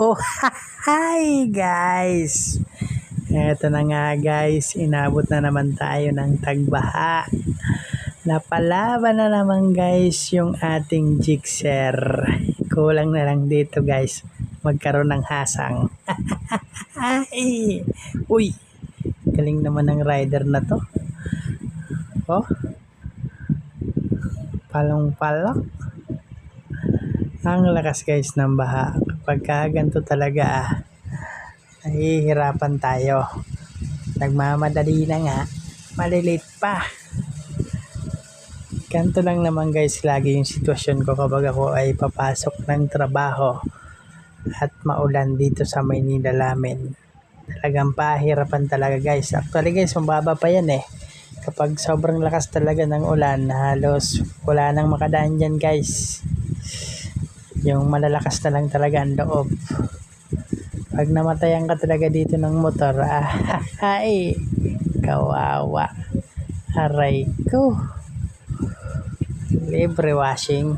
Oh, hi guys! Eto na nga guys, inabot na naman tayo ng tagbaha. Napalaban na naman guys yung ating jigser. Kulang na lang dito guys, magkaroon ng hasang. Ay! Uy! Galing naman ng rider na to. Oh! Palong-palok. Ang lakas guys ng baha. Kapag ganito talaga nahihirapan tayo. Nagmamadali na nga, malilate pa. Ganito lang naman guys lagi yung sitwasyon ko kapag ako ay papasok ng trabaho at maulan dito sa Maynila namin. Talagang pahirapan talaga guys. Actually guys, mababa pa yan eh. Kapag sobrang lakas talaga ng ulan, halos wala nang makadaan dyan guys. Yung malalakas na lang talaga ang loob. Pag namatayan ka talaga dito ng motor, ay, kawawa. Aray ko. Libre washing.